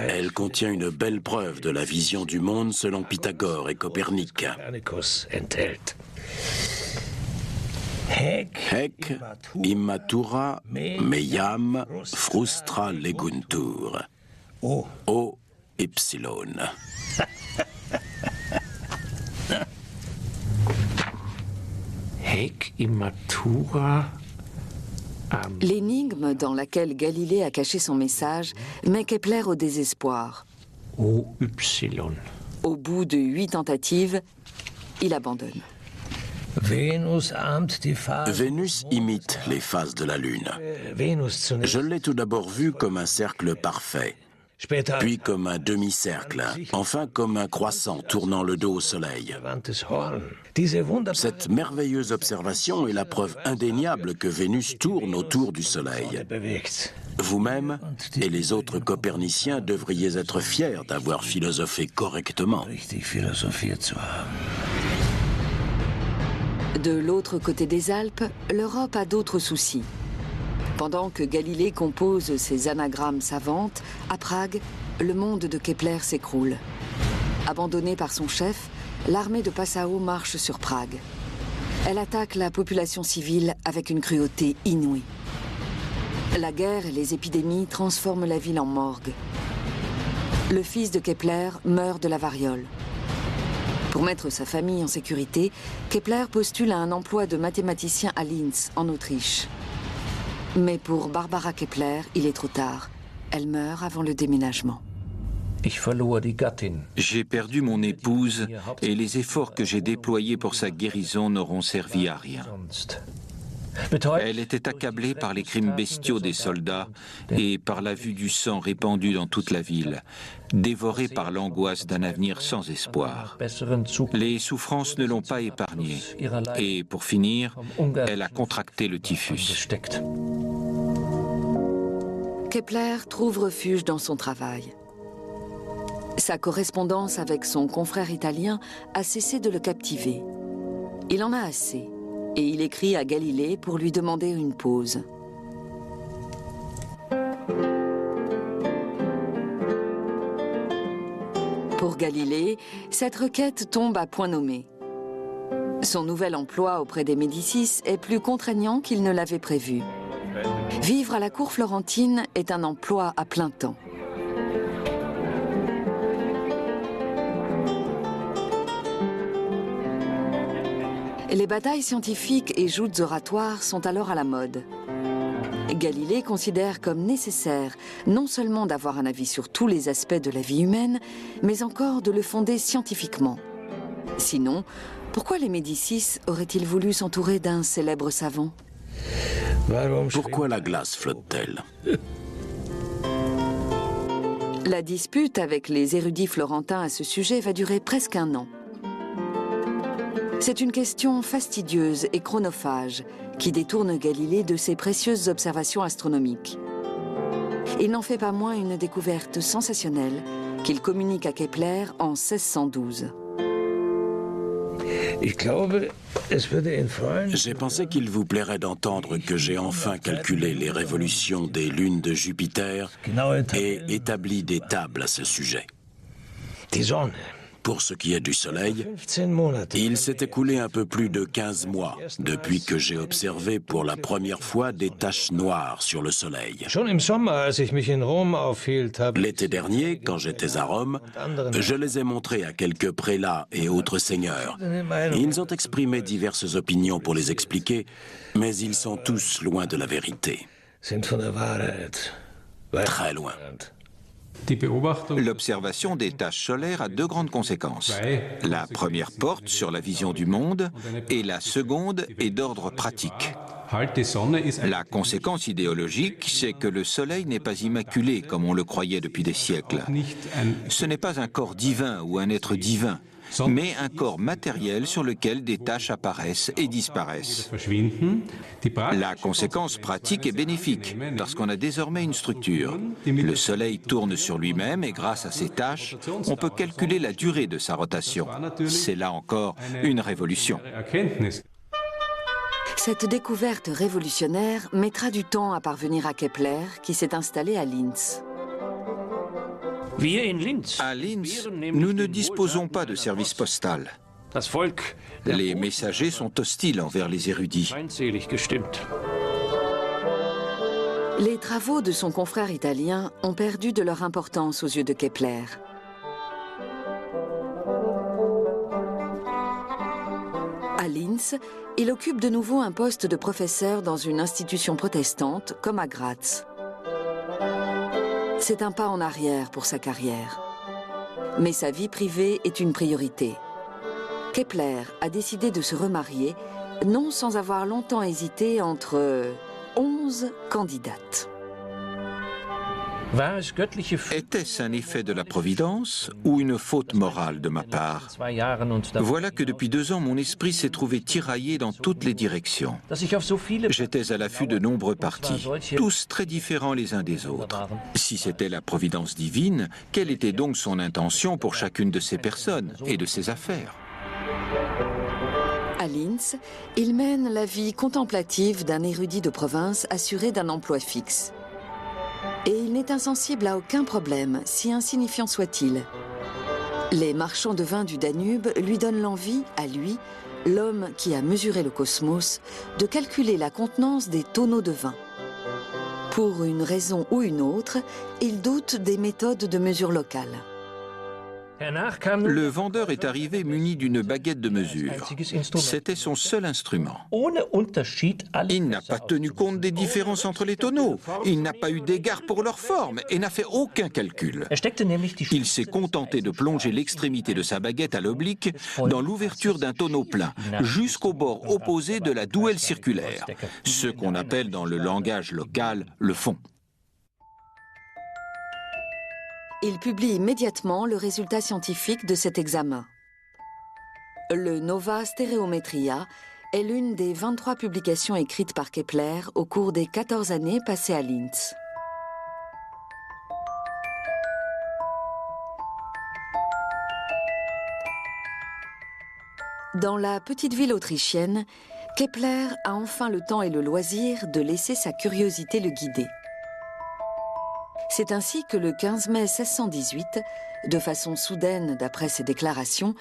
Elle contient une belle preuve de la vision du monde selon Pythagore et Copernic. Haec immatura meiam frustra leguntur. O epsilon. L'énigme dans laquelle Galilée a caché son message met Kepler au désespoir. Au bout de 8 tentatives, il abandonne. Vénus imite les phases de la Lune. Je l'ai tout d'abord vue comme un cercle parfait, puis comme un demi-cercle, enfin comme un croissant tournant le dos au Soleil. Cette merveilleuse observation est la preuve indéniable que Vénus tourne autour du Soleil. Vous-même et les autres coperniciens devriez être fiers d'avoir philosophé correctement. De l'autre côté des Alpes, l'Europe a d'autres soucis. Pendant que Galilée compose ses anagrammes savantes, à Prague, le monde de Kepler s'écroule. Abandonnée par son chef, l'armée de Passau marche sur Prague. Elle attaque la population civile avec une cruauté inouïe. La guerre et les épidémies transforment la ville en morgue. Le fils de Kepler meurt de la variole. Pour mettre sa famille en sécurité, Kepler postule à un emploi de mathématicien à Linz, en Autriche. Mais pour Barbara Kepler, il est trop tard. Elle meurt avant le déménagement. J'ai perdu mon épouse et les efforts que j'ai déployés pour sa guérison n'auront servi à rien. Elle était accablée par les crimes bestiaux des soldats et par la vue du sang répandu dans toute la ville, dévorée par l'angoisse d'un avenir sans espoir. Les souffrances ne l'ont pas épargnée et, pour finir, elle a contracté le typhus. Kepler trouve refuge dans son travail. Sa correspondance avec son confrère italien a cessé de le captiver. Il en a assez et il écrit à Galilée pour lui demander une pause. Pour Galilée, cette requête tombe à point nommé. Son nouvel emploi auprès des Médicis est plus contraignant qu'il ne l'avait prévu. Vivre à la cour florentine est un emploi à plein temps. Les batailles scientifiques et joutes oratoires sont alors à la mode. Galilée considère comme nécessaire non seulement d'avoir un avis sur tous les aspects de la vie humaine, mais encore de le fonder scientifiquement. Sinon, pourquoi les Médicis auraient-ils voulu s'entourer d'un célèbre savant? Pourquoi la glace flotte-t-elle? La dispute avec les érudits florentins à ce sujet va durer presque un an. C'est une question fastidieuse et chronophage qui détourne Galilée de ses précieuses observations astronomiques. Il n'en fait pas moins une découverte sensationnelle qu'il communique à Kepler en 1612. J'ai pensé qu'il vous plairait d'entendre que j'ai enfin calculé les révolutions des lunes de Jupiter et établi des tables à ce sujet. Pour ce qui est du Soleil, il s'est écoulé un peu plus de 15 mois depuis que j'ai observé pour la première fois des taches noires sur le Soleil. L'été dernier, quand j'étais à Rome, je les ai montrés à quelques prélats et autres seigneurs. Ils ont exprimé diverses opinions pour les expliquer, mais ils sont tous loin de la vérité. Très loin. L'observation des taches solaires a deux grandes conséquences. La première porte sur la vision du monde et la seconde est d'ordre pratique. La conséquence idéologique, c'est que le Soleil n'est pas immaculé comme on le croyait depuis des siècles. Ce n'est pas un corps divin ou un être divin, mais un corps matériel sur lequel des taches apparaissent et disparaissent. La conséquence pratique est bénéfique, parce qu'on a désormais une structure. Le Soleil tourne sur lui-même et grâce à ces taches, on peut calculer la durée de sa rotation. C'est là encore une révolution. Cette découverte révolutionnaire mettra du temps à parvenir à Kepler, qui s'est installé à Linz. À Linz, nous ne disposons pas de service postal. Les messagers sont hostiles envers les érudits. Les travaux de son confrère italien ont perdu de leur importance aux yeux de Kepler. À Linz, il occupe de nouveau un poste de professeur dans une institution protestante, comme à Graz. C'est un pas en arrière pour sa carrière. Mais sa vie privée est une priorité. Kepler a décidé de se remarier, non sans avoir longtemps hésité entre 11 candidates. Était-ce un effet de la Providence ou une faute morale de ma part? Voilà que depuis 2 ans, mon esprit s'est trouvé tiraillé dans toutes les directions. J'étais à l'affût de nombreux partis, tous très différents les uns des autres. Si c'était la Providence divine, quelle était donc son intention pour chacune de ces personnes et de ces affaires? À Linz, il mène la vie contemplative d'un érudit de province assuré d'un emploi fixe. Et il n'est insensible à aucun problème, si insignifiant soit-il. Les marchands de vin du Danube lui donnent l'envie, à lui, l'homme qui a mesuré le cosmos, de calculer la contenance des tonneaux de vin. Pour une raison ou une autre, il doute des méthodes de mesure locale. Le vendeur est arrivé muni d'une baguette de mesure. C'était son seul instrument. Il n'a pas tenu compte des différences entre les tonneaux. Il n'a pas eu d'égard pour leur forme et n'a fait aucun calcul. Il s'est contenté de plonger l'extrémité de sa baguette à l'oblique dans l'ouverture d'un tonneau plein, jusqu'au bord opposé de la douelle circulaire, ce qu'on appelle dans le langage local le fond. Il publie immédiatement le résultat scientifique de cet examen. Le Nova Stereometria est l'une des 23 publications écrites par Kepler au cours des 14 années passées à Linz. Dans la petite ville autrichienne, Kepler a enfin le temps et le loisir de laisser sa curiosité le guider. C'est ainsi que le 15 mai 1618, de façon soudaine d'après ses déclarations,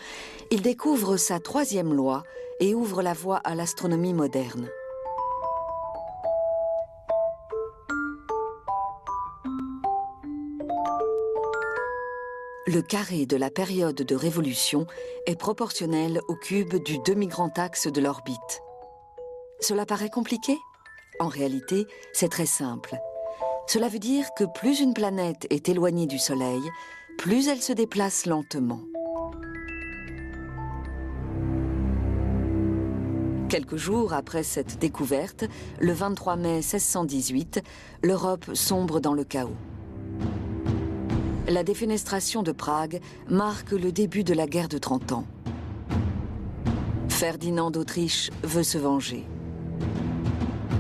il découvre sa troisième loi et ouvre la voie à l'astronomie moderne. Le carré de la période de révolution est proportionnel au cube du demi-grand axe de l'orbite. Cela paraît compliqué? En réalité, c'est très simple. Cela veut dire que plus une planète est éloignée du Soleil, plus elle se déplace lentement. Quelques jours après cette découverte, le 23 mai 1618, l'Europe sombre dans le chaos. La défenestration de Prague marque le début de la guerre de 30 ans. Ferdinand d'Autriche veut se venger.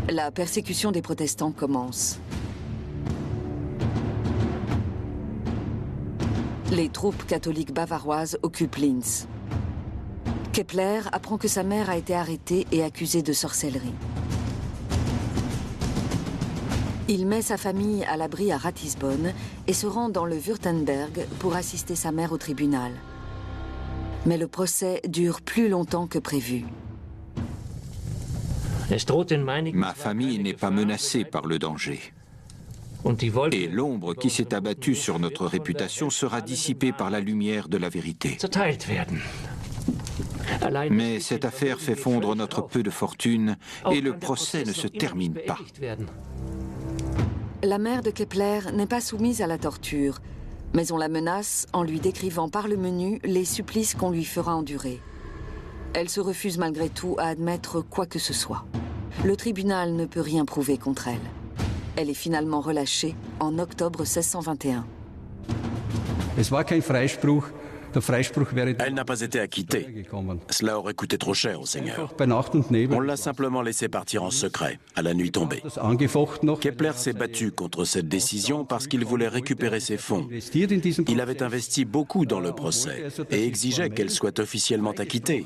La persécution des protestants commence. Les troupes catholiques bavaroises occupent Linz. Kepler apprend que sa mère a été arrêtée et accusée de sorcellerie. Il met sa famille à l'abri à Ratisbonne et se rend dans le Württemberg pour assister sa mère au tribunal. Mais le procès dure plus longtemps que prévu. Ma famille n'est pas menacée par le danger. Et l'ombre qui s'est abattue sur notre réputation sera dissipée par la lumière de la vérité. Mais cette affaire fait fondre notre peu de fortune et le procès ne se termine pas. La mère de Kepler n'est pas soumise à la torture, mais on la menace en lui décrivant par le menu les supplices qu'on lui fera endurer. Elle se refuse malgré tout à admettre quoi que ce soit. Le tribunal ne peut rien prouver contre elle. Elle est finalement relâchée en octobre 1621. Elle n'a pas été acquittée. Cela aurait coûté trop cher au Seigneur. On l'a simplement laissée partir en secret, à la nuit tombée. Kepler s'est battu contre cette décision parce qu'il voulait récupérer ses fonds. Il avait investi beaucoup dans le procès et exigeait qu'elle soit officiellement acquittée.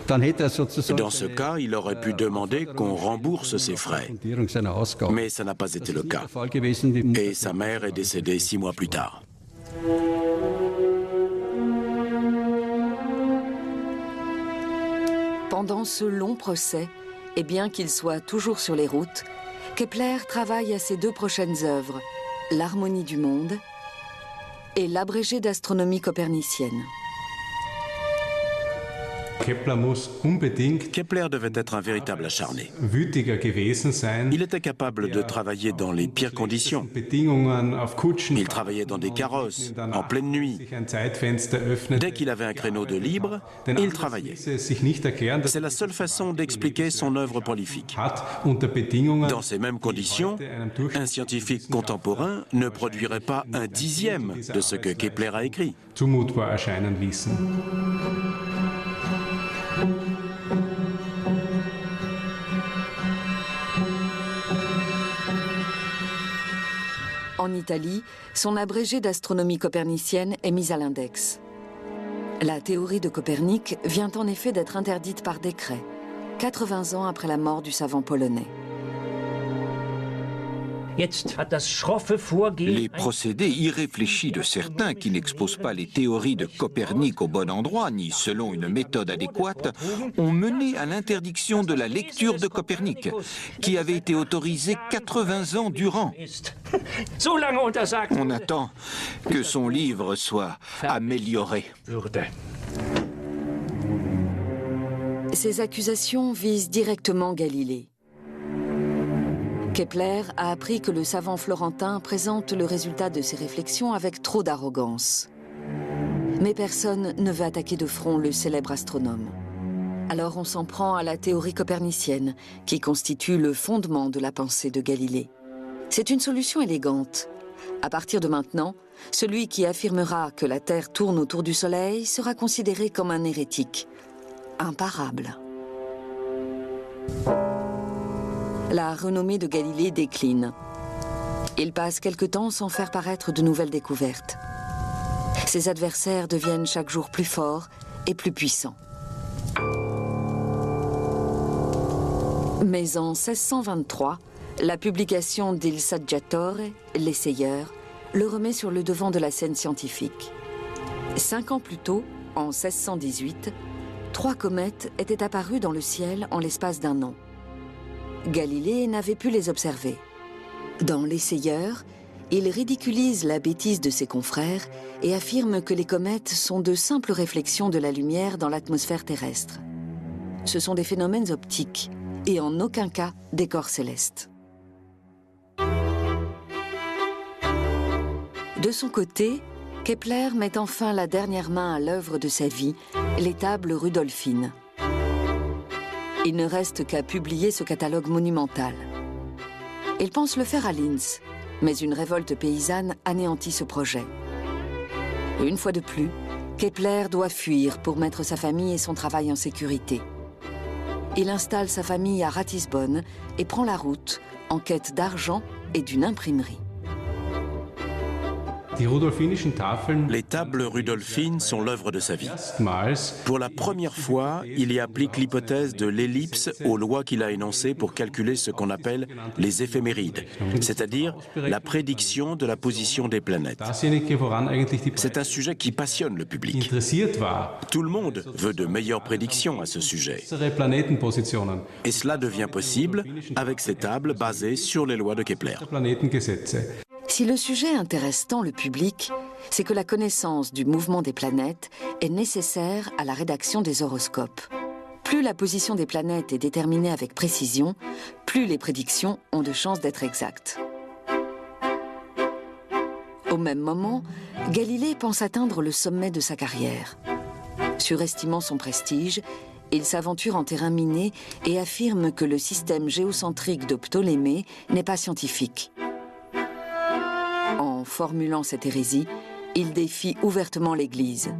Dans ce cas, il aurait pu demander qu'on rembourse ses frais. Mais ça n'a pas été le cas. Et sa mère est décédée 6 mois plus tard. Pendant ce long procès, et bien qu'il soit toujours sur les routes, Kepler travaille à ses 2 prochaines œuvres, l'harmonie du monde et l'abrégé d'astronomie copernicienne. Kepler devait être un véritable acharné. Il était capable de travailler dans les pires conditions. Il travaillait dans des carrosses, en pleine nuit. Dès qu'il avait un créneau de libre, il travaillait. C'est la seule façon d'expliquer son œuvre prolifique. Dans ces mêmes conditions, un scientifique contemporain ne produirait pas un dixième de ce que Kepler a écrit. En Italie, son abrégé d'astronomie copernicienne est mis à l'index. La théorie de Copernic vient en effet d'être interdite par décret, 80 ans après la mort du savant polonais. Les procédés irréfléchis de certains qui n'exposent pas les théories de Copernic au bon endroit, ni selon une méthode adéquate, ont mené à l'interdiction de la lecture de Copernic, qui avait été autorisée 80 ans durant. On attend que son livre soit amélioré. Ces accusations visent directement Galilée. Kepler a appris que le savant florentin présente le résultat de ses réflexions avec trop d'arrogance. Mais personne ne veut attaquer de front le célèbre astronome. Alors on s'en prend à la théorie copernicienne, qui constitue le fondement de la pensée de Galilée. C'est une solution élégante. À partir de maintenant, celui qui affirmera que la Terre tourne autour du Soleil sera considéré comme un hérétique, imparable. La renommée de Galilée décline. Il passe quelque temps sans faire paraître de nouvelles découvertes. Ses adversaires deviennent chaque jour plus forts et plus puissants. Mais en 1623, la publication d'Il Saggiatore, l'essayeur, le remet sur le devant de la scène scientifique. 5 ans plus tôt, en 1618, 3 comètes étaient apparues dans le ciel en l'espace d'un an. Galilée n'avait pu les observer. Dans l'essayeur, il ridiculise la bêtise de ses confrères et affirme que les comètes sont de simples réflexions de la lumière dans l'atmosphère terrestre. Ce sont des phénomènes optiques et en aucun cas des corps célestes. De son côté, Kepler met enfin la dernière main à l'œuvre de sa vie, les tables rudolphines. Il ne reste qu'à publier ce catalogue monumental. Il pense le faire à Linz, mais une révolte paysanne anéantit ce projet. Une fois de plus, Kepler doit fuir pour mettre sa famille et son travail en sécurité. Il installe sa famille à Ratisbonne et prend la route en quête d'argent et d'une imprimerie. Les tables rudolphines sont l'œuvre de sa vie. Pour la première fois, il y applique l'hypothèse de l'ellipse aux lois qu'il a énoncées pour calculer ce qu'on appelle les éphémérides, c'est-à-dire la prédiction de la position des planètes. C'est un sujet qui passionne le public. Tout le monde veut de meilleures prédictions à ce sujet. Et cela devient possible avec ces tables basées sur les lois de Kepler. Si le sujet intéresse tant le public, c'est que la connaissance du mouvement des planètes est nécessaire à la rédaction des horoscopes. Plus la position des planètes est déterminée avec précision, plus les prédictions ont de chances d'être exactes. Au même moment, Galilée pense atteindre le sommet de sa carrière. Surestimant son prestige, il s'aventure en terrain miné et affirme que le système géocentrique de Ptolémée n'est pas scientifique. En formulant cette hérésie, il défie ouvertement l'Église.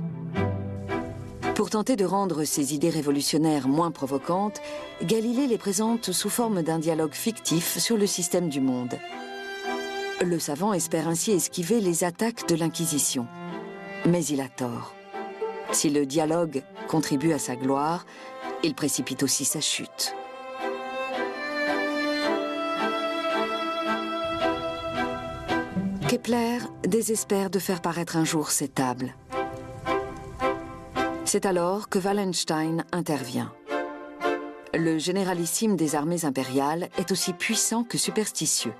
Pour tenter de rendre ses idées révolutionnaires moins provocantes, Galilée les présente sous forme d'un dialogue fictif sur le système du monde. Le savant espère ainsi esquiver les attaques de l'Inquisition. Mais il a tort. Si le dialogue contribue à sa gloire, il précipite aussi sa chute. Kepler désespère de faire paraître un jour ses tables. C'est alors que Wallenstein intervient. Le généralissime des armées impériales est aussi puissant que superstitieux.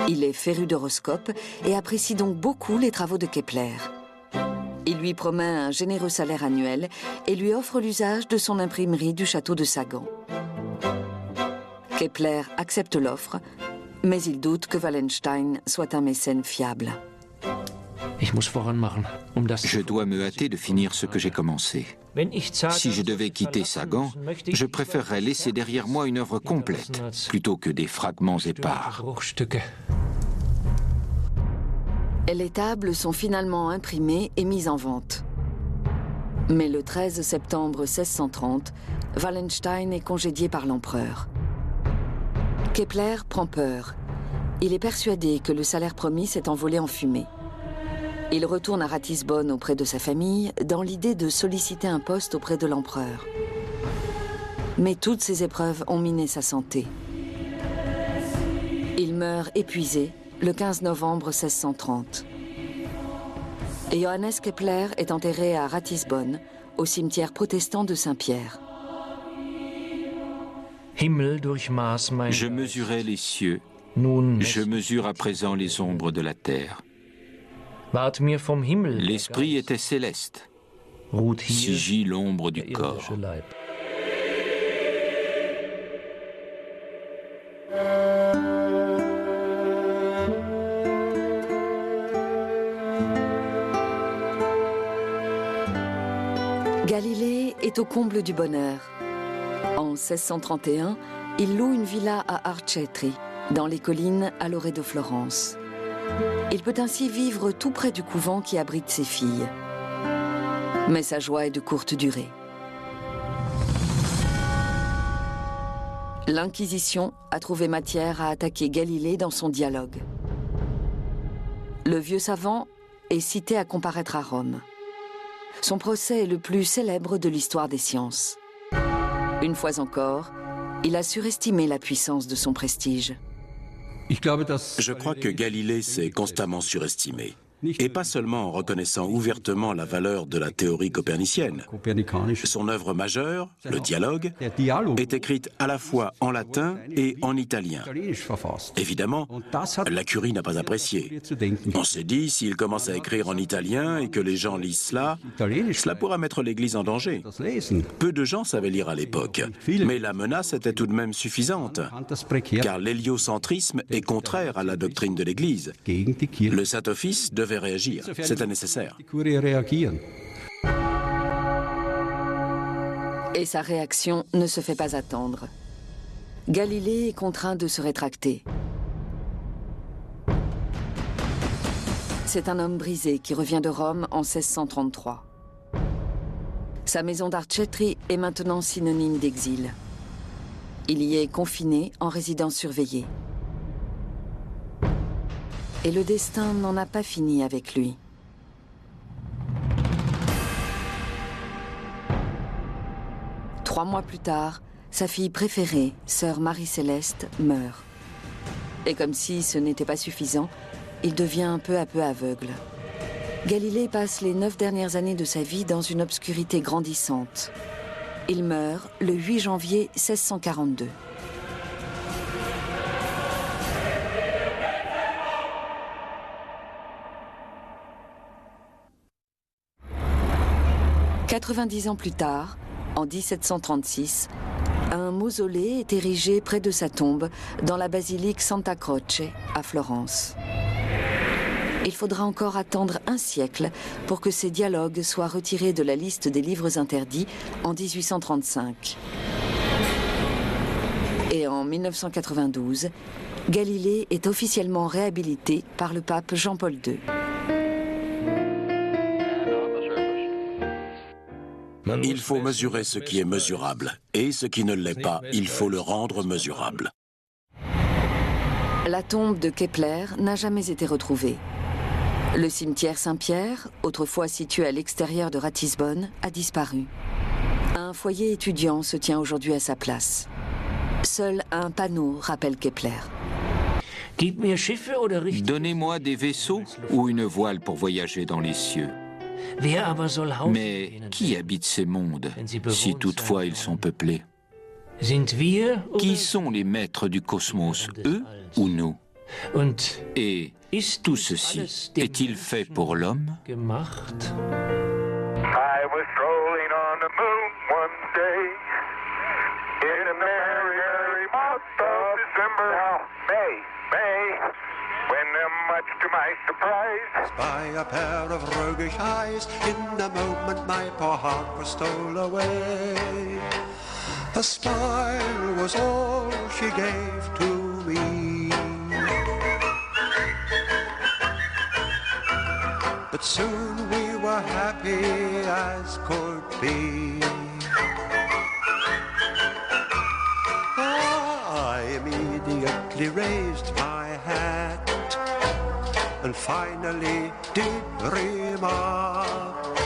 Il est féru d'horoscopes et apprécie donc beaucoup les travaux de Kepler. Il lui promet un généreux salaire annuel et lui offre l'usage de son imprimerie du château de Sagan. Kepler accepte l'offre, mais il doute que Wallenstein soit un mécène fiable. Je dois me hâter de finir ce que j'ai commencé. Si je devais quitter Sagan, je préférerais laisser derrière moi une œuvre complète, plutôt que des fragments épars. Les tables sont finalement imprimées et mises en vente. Mais le 13 septembre 1630, Wallenstein est congédié par l'empereur. Kepler prend peur. Il est persuadé que le salaire promis s'est envolé en fumée. Il retourne à Ratisbonne auprès de sa famille dans l'idée de solliciter un poste auprès de l'empereur. Mais toutes ces épreuves ont miné sa santé. Il meurt épuisé le 15 novembre 1630. Et Johannes Kepler est enterré à Ratisbonne, au cimetière protestant de Saint-Pierre. Je mesurais les cieux, je mesure à présent les ombres de la terre. L'esprit était céleste, si gît l'ombre du corps. Galilée est au comble du bonheur. En 1631, il loue une villa à Arcetri, dans les collines à l'orée de Florence. Il peut ainsi vivre tout près du couvent qui abrite ses filles. Mais sa joie est de courte durée. L'Inquisition a trouvé matière à attaquer Galilée dans son dialogue. Le vieux savant est cité à comparaître à Rome. Son procès est le plus célèbre de l'histoire des sciences. Une fois encore, il a surestimé la puissance de son prestige. Je crois que Galilée s'est constamment surestimé. Et pas seulement en reconnaissant ouvertement la valeur de la théorie copernicienne. Son œuvre majeure, le dialogue, est écrite à la fois en latin et en italien. Évidemment, la curie n'a pas apprécié. On s'est dit, s'il commence à écrire en italien et que les gens lisent cela pourra mettre l'Église en danger. Peu de gens savaient lire à l'époque, mais la menace était tout de même suffisante, car l'héliocentrisme est contraire à la doctrine de l'Église. Le Saint-Office devait réagir, c'était nécessaire. Et sa réaction ne se fait pas attendre. Galilée est contraint de se rétracter. C'est un homme brisé qui revient de Rome en 1633. Sa maison d'Arcetri est maintenant synonyme d'exil. Il y est confiné en résidence surveillée. Et le destin n'en a pas fini avec lui. Trois mois plus tard, sa fille préférée, sœur Marie-Céleste, meurt. Et comme si ce n'était pas suffisant, il devient peu à peu aveugle. Galilée passe les 9 dernières années de sa vie dans une obscurité grandissante. Il meurt le 8 janvier 1642. « 90 ans plus tard, en 1736, un mausolée est érigé près de sa tombe dans la basilique Santa Croce à Florence. Il faudra encore attendre un siècle pour que ces dialogues soient retirés de la liste des livres interdits en 1835. Et en 1992, Galilée est officiellement réhabilité par le pape Jean-Paul II. Il faut mesurer ce qui est mesurable, et ce qui ne l'est pas, il faut le rendre mesurable. La tombe de Kepler n'a jamais été retrouvée. Le cimetière Saint-Pierre, autrefois situé à l'extérieur de Ratisbonne, a disparu. Un foyer étudiant se tient aujourd'hui à sa place. Seul un panneau rappelle Kepler. Donnez-moi des vaisseaux ou une voile pour voyager dans les cieux. Mais qui habite ces mondes, si toutefois ils sont peuplés? Qui sont les maîtres du cosmos, eux ou nous? Et tout ceci est-il fait pour l'homme? I was strolling on the moon one day in a merry month of December. Now, May, when much to my surprise, by a pair of roguish eyes, in a moment my poor heart was stole away. A smile was all she gave to me. But soon we were happy as could be. I immediately raised my hat and finally did remark,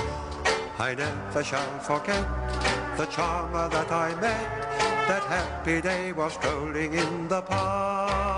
I never shall forget the charmer that I met. That happy day was strolling in the park.